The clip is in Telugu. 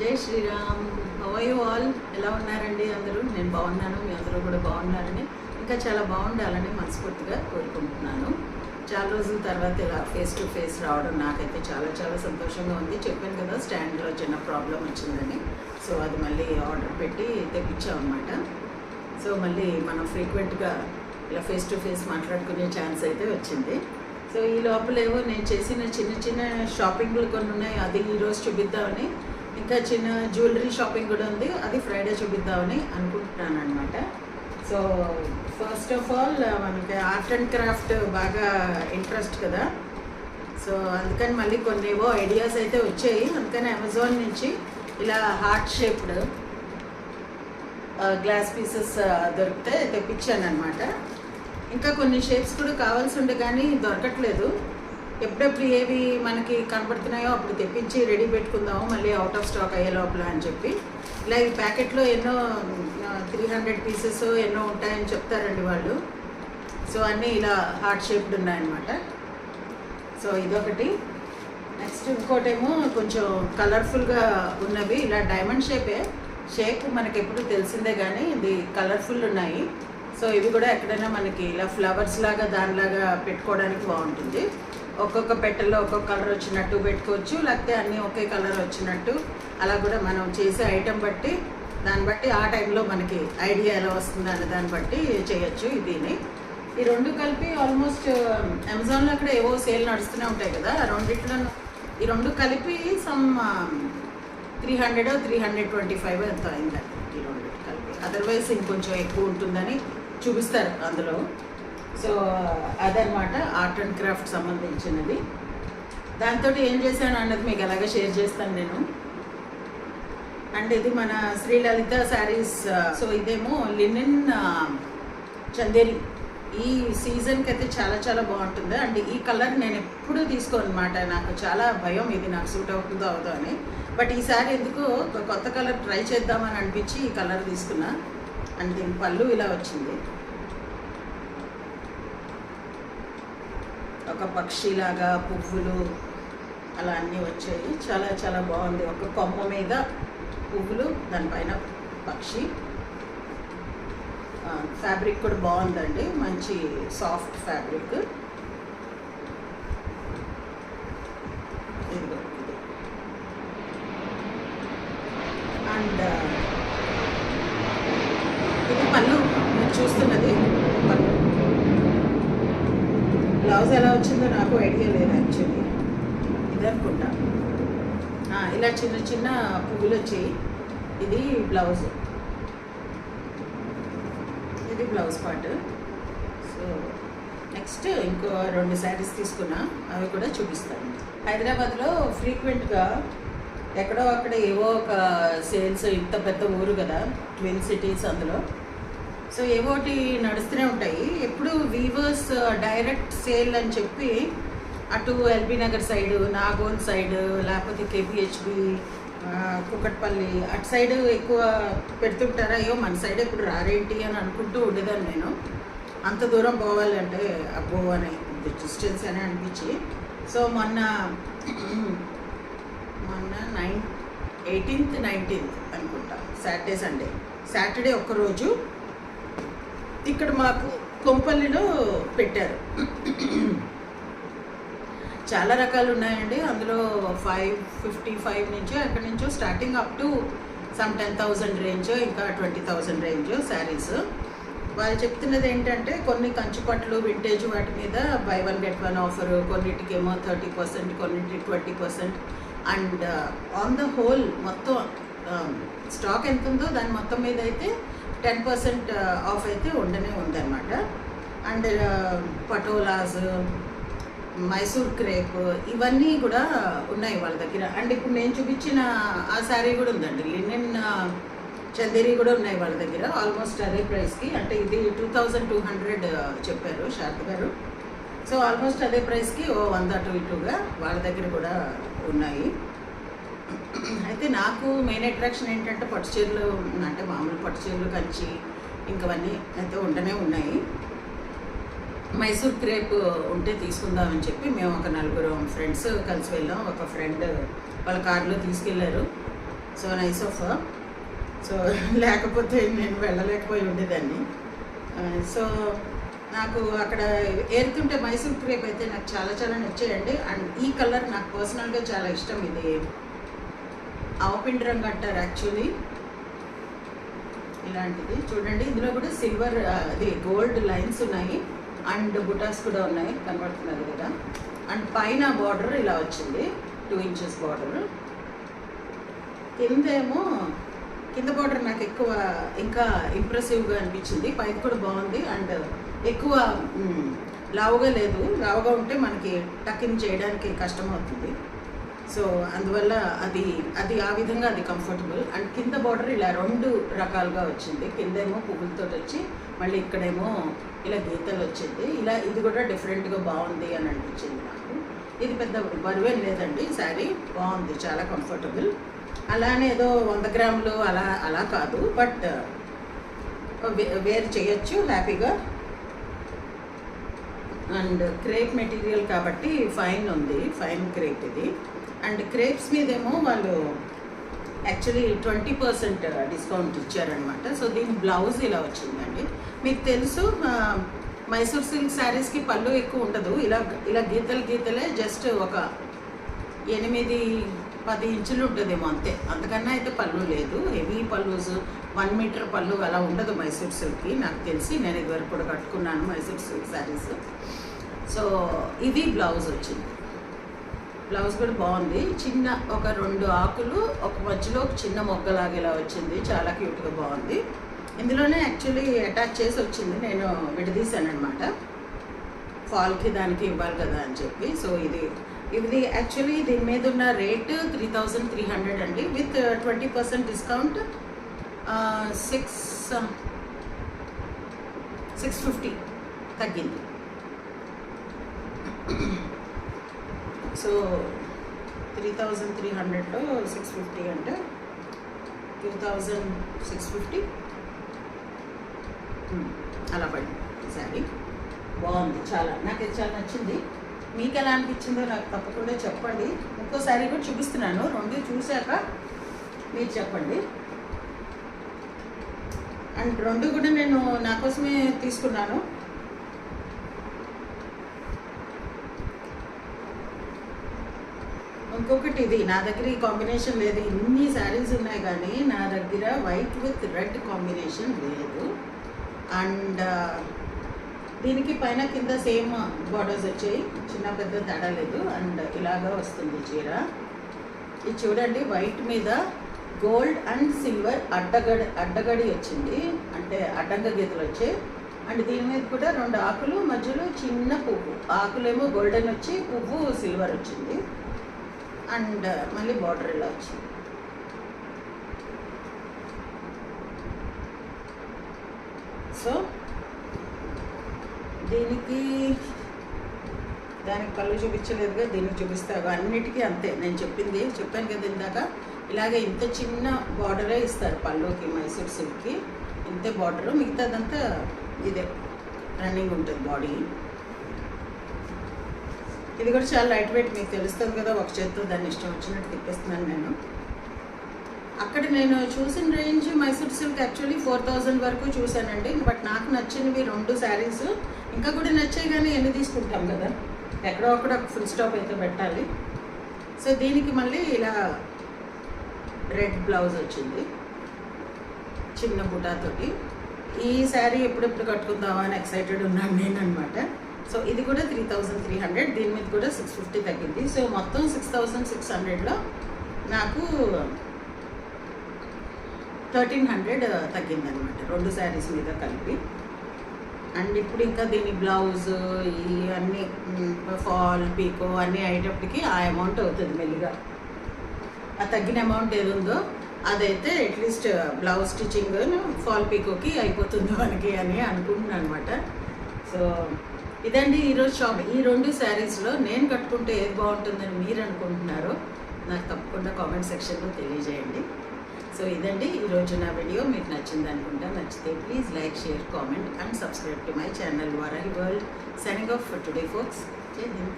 జై Shriram. How are you all? ఎలా ఉన్నారండి అందరూ? నేను బాగున్నాను, మీ అందరూ కూడా బాగున్నారని, ఇంకా చాలా బాగుండాలని మనస్ఫూర్తిగా కోరుకుంటున్నాను. చాలా రోజుల తర్వాత ఇలా ఫేస్ టు ఫేస్ రావడం నాకైతే చాలా చాలా సంతోషంగా ఉంది. చెప్పాను కదా, స్టాండ్లో చిన్న ప్రాబ్లం వచ్చిందని. సో అది మళ్ళీ ఆర్డర్ పెట్టి తెప్పించామన్నమాట. సో మళ్ళీ మనం ఫ్రీక్వెంట్గా ఇలా ఫేస్ టు ఫేస్ మాట్లాడుకునే ఛాన్స్ అయితే వచ్చింది. సో ఈ లోపలేవో నేను చేసిన చిన్న చిన్న షాపింగ్లు కొన్ని ఉన్నాయి, అది ఈరోజు చూపిద్దామని. ఇంకా చిన్న జ్యువెలరీ షాపింగ్ కూడా ఉంది, అది ఫ్రైడే చూపిద్దామని అనుకుంటున్నాను అనమాట. సో ఫస్ట్ ఆఫ్ ఆల్ మనకి ఆర్ట్ అండ్ క్రాఫ్ట్ బాగా ఇంట్రెస్ట్ కదా. సో అందుకని మళ్ళీ కొన్ని ఏవో ఐడియాస్ అయితే వచ్చాయి. అందుకని అమెజాన్ నుంచి ఇలా హార్ట్ షేప్డ్ గ్లాస్ పీసెస్ దొరికితే తెప్పించాను అనమాట. ఇంకా కొన్ని షేప్స్ కూడా కావాల్సి ఉండే కానీ దొరకట్లేదు. ఎప్పుడెప్పుడు ఏవి మనకి కనపడుతున్నాయో అప్పుడు తెప్పించి రెడీ పెట్టుకుందాము, మళ్ళీ అవుట్ ఆఫ్ స్టాక్ అయ్యే లోపల అని చెప్పి. ఇలా ఈ ప్యాకెట్లో ఎన్నో 300 పీసెస్ ఎన్నో ఉంటాయని చెప్తారండి వాళ్ళు. సో అన్నీ ఇలా హార్ట్ షేప్డ్ ఉన్నాయన్నమాట. సో ఇదొకటి. నెక్స్ట్ ఇంకోటేమో కొంచెం కలర్ఫుల్గా ఉన్నవి, ఇలా డైమండ్ షేప్ మనకి ఎప్పుడు తెలిసిందే కానీ ఇది కలర్ఫుల్ ఉన్నాయి. సో ఇవి కూడా ఎక్కడైనా మనకి ఇలా ఫ్లవర్స్ లాగా దానిలాగా పెట్టుకోవడానికి బాగుంటుంది. ఒక్కొక్క పెట్టెల్లో ఒక్కొక్క కలర్ వచ్చినట్టు పెట్టుకోవచ్చు, లేకపోతే అన్నీ ఒకే కలర్ వచ్చినట్టు. అలా కూడా మనం చేసే ఐటెం బట్టి దాన్ని బట్టి ఆ టైంలో మనకి ఐడియా ఎలా వస్తుంది అనే దాన్ని బట్టి చేయొచ్చు. దీన్ని ఈ రెండు కలిపి ఆల్మోస్ట్ అమెజాన్లో అక్కడ ఏవో సేల్ నడుస్తూనే ఉంటాయి కదా, రెండిట్లో ఈ రెండు కలిపి సమ్ 300 325 ఎంత అయిందండి ఈ రెండు కలిపి. అదర్వైజ్ ఇంకొంచెం ఎక్కువ ఉంటుందని చూపిస్తారు అందులో. సో అదనమాట ఆర్ట్ అండ్ క్రాఫ్ట్ సంబంధించినది. దాంతో ఏం చేశాను అన్నది మీకు అలాగే షేర్ చేస్తాను నేను. అండ్ ఇది మన శ్రీలలిత శారీస్. సో ఇదేమో లినెన్ చందేరి. ఈ సీజన్కి అయితే చాలా చాలా బాగుంటుంది. అండ్ ఈ కలర్ నేను ఎప్పుడూ తీసుకోను అనమాట, నాకు చాలా భయం ఇది నాకు సూట్ అవుతుందో అవుదో అని. బట్ ఈసారి ఎందుకో ఒక కొత్త కలర్ ట్రై చేద్దామని అనిపించి ఈ కలర్ తీసుకున్నా. అండ్ దీని పళ్ళు ఇలా వచ్చింది, ఒక పక్షిలాగా పువ్వులు అలా అన్నీ వచ్చాయి. చాలా చాలా బాగుంది. ఒక కొమ్మ మీద పువ్వులు, దానిపైన పక్షి. ఫ్యాబ్రిక్ కూడా బాగుందండి, మంచి సాఫ్ట్ ఫ్యాబ్రిక్. ఇదిగో ఇది. అండ్ ఇది పళ్ళు, మీరు చూస్తున్నది పళ్ళు. బ్లౌజ్ ఎలా వచ్చిందో నాకు ఐడియా లేదు యాక్చువల్లీ, ఇది అనుకుంటా. ఇలా చిన్న చిన్న పువ్వులు వచ్చాయి. ఇది బ్లౌజ్, ఇది బ్లౌజ్ పార్ట్. సో నెక్స్ట్ ఇంకో 2 శారీస్ తీసుకున్నా, అవి కూడా చూపిస్తాను. హైదరాబాద్లో ఫ్రీక్వెంట్గా ఎక్కడో అక్కడ ఏవో ఒక సేల్స్, ఇంత పెద్ద ఊరు కదా, ట్విన్ సిటీస్ అందులో. సో ఏవోటి నడుస్తూనే ఉంటాయి ఎప్పుడు. వీవర్స్ డైరెక్ట్ సేల్ అని చెప్పి అటు LB Nagar side, Nagole side, లేకపోతే కేపీహెచ్బి, కుకట్పల్లి అటు సైడు ఎక్కువ పెడుతుంటారా. అయ్యో మన సైడ్ ఎప్పుడు రారేంటి అని అనుకుంటూ ఉండేదాన్ని నేను. అంత దూరం పోవాలంటే అబ్బో అని డిస్టెన్స్ అని అనిపించి. సో మొన్న 18th 19th అనుకుంటా, సాటర్డే ఒక్కరోజు ఇక్కడ మాకు కొంపల్లిలో పెట్టారు. చాలా రకాలు ఉన్నాయండి అందులో. 555 నుంచో ఎక్కడి నుంచో starting up to some 10,000 range, ఇంకా 20,000 రేంజ్ శారీస్. వాళ్ళు చెప్తున్నది ఏంటంటే కొన్ని కంచుపట్లు వింటేజ్ వాటి మీద buy 1 get 1 ఆఫర్, కొన్నిటికేమో 30%, కొన్నిటికి 20%. అండ్ ఆన్ ద హోల్ మొత్తం స్టాక్ ఎంత ఉందో దాని మొత్తం మీద అయితే 10% ఆఫ్ అయితే ఉండనే ఉందన్నమాట. అండ్ పటోలాస్, మైసూర్ క్రేప్, ఇవన్నీ కూడా ఉన్నాయి వాళ్ళ దగ్గర. అండ్ ఇప్పుడు నేను చూపించిన ఆ శారీ కూడా ఉందండి, లినెన్ చందేరి కూడా ఉన్నాయి వాళ్ళ దగ్గర. ఆల్మోస్ట్ అదే ప్రైస్కి, అంటే ఇది 2200 చెప్పారు శారద గారు. సో ఆల్మోస్ట్ అదే ప్రైస్కి 100 అటు ఇటుగా వాళ్ళ దగ్గర కూడా ఉన్నాయి. అయితే నాకు మెయిన్ అట్రాక్షన్ ఏంటంటే పట్టు చీరలు, అంటే మామూలు పట్టు చీరలు, కంచి, ఇంకవన్నీ అయితే ఉండనే ఉన్నాయి. మైసూర్ క్రేప్ ఉంటే తీసుకుందామని చెప్పి మేము ఒక 4 ఫ్రెండ్స్ కలిసి వెళ్ళాం. ఒక ఫ్రెండ్ వాళ్ళ కార్లో తీసుకెళ్ళారు. So nice of. సో లేకపోతే నేను వెళ్ళలేకపోయి ఉండేదాన్ని. సో నాకు అక్కడ ఏరుతుంటే మైసూర్ క్రేప్ అయితే నాకు చాలా చాలా నచ్చాయండి. అండ్ ఈ కలర్ నాకు పర్సనల్గా చాలా ఇష్టం. ఇది ఆవపిండి రంగు అంటారు యాక్చువల్లీ. ఇలాంటిది చూడండి, ఇందులో కూడా సిల్వర్ అది గోల్డ్ లైన్స్ ఉన్నాయి అండ్ బుటాస్ కూడా ఉన్నాయి, కనబడుతున్నది కదా. అండ్ పైన బార్డర్ ఇలా వచ్చింది, 2 inches బార్డర్. కింద బార్డర్ నాకు ఎక్కువ ఇంకా ఇంప్రెసివ్గా అనిపించింది. పైన కూడా బాగుంది అండ్ ఎక్కువ లావుగా లేదు. లావుగా ఉంటే మనకి టకింగ్ చేయడానికి కష్టం అవుతుంది. సో అందువల్ల అది ఆ విధంగా అది కంఫర్టబుల్. అండ్ కింద బార్డర్ ఇలా 2 రకాలుగా వచ్చింది. కిందేమో పువ్వులతో వచ్చి మళ్ళీ ఇక్కడేమో ఇలా గీతలు వచ్చింది. ఇది కూడా డిఫరెంట్గా బాగుంది అని అనిపించింది నాకు. ఇది పెద్ద బరువేం లేదండి, శారీ బాగుంది, చాలా కంఫర్టబుల్. అలానే ఏదో 100 గ్రాములు అలా కాదు, బట్ వేర్ చేయొచ్చు హ్యాపీగా. అండ్ క్రేప్ మెటీరియల్ కాబట్టి ఫైన్ ఉంది, ఫైన్ క్రేప్ ఇది. అండ్ క్రేప్స్ మీదేమో వాళ్ళు యాక్చువల్లీ 20% డిస్కౌంట్ ఇచ్చారనమాట. సో దీని బ్లౌజ్ ఇలా వచ్చిందండి. మీకు తెలుసు మైసూర్ సిల్క్ శారీస్కి పళ్ళు ఎక్కువ ఉండదు, ఇలా గీతలే జస్ట్ ఒక 8-10 ఇంచులు ఉంటుందేమో అంతే, అంతకన్నా అయితే పళ్ళు లేదు. హెవీ పళ్ళుస్ 1 మీటర్ పళ్ళు అలా ఉండదు మైసూర్ సిల్క్కి నాకు తెలిసి. నేను ఇదివరకు కూడా కట్టుకున్నాను మైసూర్ సిల్క్ శారీస్. సో ఇది బ్లౌజ్ వచ్చింది. బ్లౌజ్ కూడా బాగుంది, చిన్న ఒక 2 ఆకులు ఒక మధ్యలో ఒక చిన్న మొగ్గలాగా ఇలా వచ్చింది, చాలా క్యూట్గా బాగుంది. ఇందులోనే యాక్చువల్లీ అటాచ్ చేసి వచ్చింది, నేను విడదీశాను అనమాట, ఫాల్కి దానికి ఇవ్వాలి కదా అని చెప్పి. సో ఇది యాక్చువల్లీ దీని మీద ఉన్న రేట్ 3300 అండి. విత్ 20% డిస్కౌంట్ 650 తగ్గింది. సో 3300లో 650 అంటే 2650 అలా పడింది. శారీ బాగుంది, నాకు ఇది చాలా నచ్చింది. మీకు ఎలా అనిపించిందో నాకు తప్పకుండా చెప్పండి. ఇంకో శారీ కూడా చూపిస్తున్నాను, 2 చూశాక మీరు చెప్పండి. అండ్ 2 కూడా నేను నా కోసమే తీసుకున్నాను. ఇంకొకటి ఇది నా దగ్గర ఈ కాంబినేషన్ లేదు. ఇన్ని శారీస్ ఉన్నాయి కానీ నా దగ్గర వైట్ విత్ రెడ్ కాంబినేషన్ లేదు. అండ్ దీనికి పైన కింద సేమ్ బార్డర్స్ వచ్చాయి, చిన్న పెద్ద తేడా లేదు. అండ్ ఇలాగా వస్తుంది చీర. ఇది చూడండి, వైట్ మీద గోల్డ్ అండ్ సిల్వర్ అడ్డగడి వచ్చింది, అంటే అడ్డంగా గీతలు వచ్చాయి. అండ్ దీని మీద కూడా 2 ఆకులు, మధ్యలో చిన్న పువ్వు, ఆకులేమో గోల్డెన్ వచ్చి పువ్వు సిల్వర్ వచ్చింది. అండ్ మళ్ళీ బార్డర్ ఇలా వచ్చింది. సో దానికి పళ్ళు చూపించలేదుగా, దీనికి చూపిస్తావు. అన్నిటికీ అంతే, నేను చెప్పాను కదా ఇందాక, ఇలాగే ఇంత చిన్న బార్డరే ఇస్తారు పళ్ళుకి, మైసూర్ సిల్క్కి ఇంతే బార్డరు, మిగతాదంతా ఇదే రన్నింగ్ ఉంటుంది బాడీ. ఇది కూడా చాలా లైట్ వెయిట్, మీకు తెలుస్తుంది కదా, ఒక చేత్తో దాన్ని ఇష్టం వచ్చినట్టు తిప్పేస్తున్నాను నేను. అక్కడ నేను చూసిన రేంజ్ మైసూర్ సిల్క్ యాక్చువల్లీ 4000 వరకు చూశానండి. బట్ నాకు నచ్చినవి 2 శారీస్, ఇంకా కూడా నచ్చాయి కానీ ఎన్ని తీసుకుంటాం కదా, ఎక్కడో అక్కడ ఫుల్ స్టాప్ అయితే పెట్టాలి. సో దీనికి మళ్ళీ ఇలా రెడ్ బ్లౌజ్ వచ్చింది చిన్న బుటాతోటి. ఈ శారీ ఎప్పుడెప్పుడు కట్టుకుందామా అని ఎక్సైటెడ్ ఉన్నాను నేను అనమాట. సో ఇది కూడా 3300, దీని మీద కూడా 650 తగ్గింది. సో మొత్తం 6600లో నాకు 1300 తగ్గిందనమాట 2 శారీస్ మీద కలిపి. అండ్ ఇప్పుడు ఇంకా దీని బ్లౌజ్ ఇవన్నీ ఫాల్ పీకో అన్నీ అయ్యేటప్పటికి ఆ అమౌంట్ అవుతుంది మెల్లిగా. ఆ తగ్గిన అమౌంట్ ఏది ఉందో అదైతే అట్లీస్ట్ బ్లౌజ్ స్టిచ్చింగ్ ఫాల్ పీకోకి అయిపోతుంది మనకి అని అనుకుంటున్నాను అనమాట. సో ఇదండి ఈరోజు షాప్. ఈ 2 శారీస్లో నేను కట్టుకుంటే ఏది బాగుంటుందని మీరు అనుకుంటున్నారో నాకు తప్పకుండా కామెంట్ సెక్షన్లో తెలియజేయండి. సో ఇదండి ఈరోజు నా వీడియో. మీకు నచ్చింది అనుకుంటా. నచ్చితే please like, share, comment and subscribe to my channel Varahi world. Signing off for today folks. జై హింద్.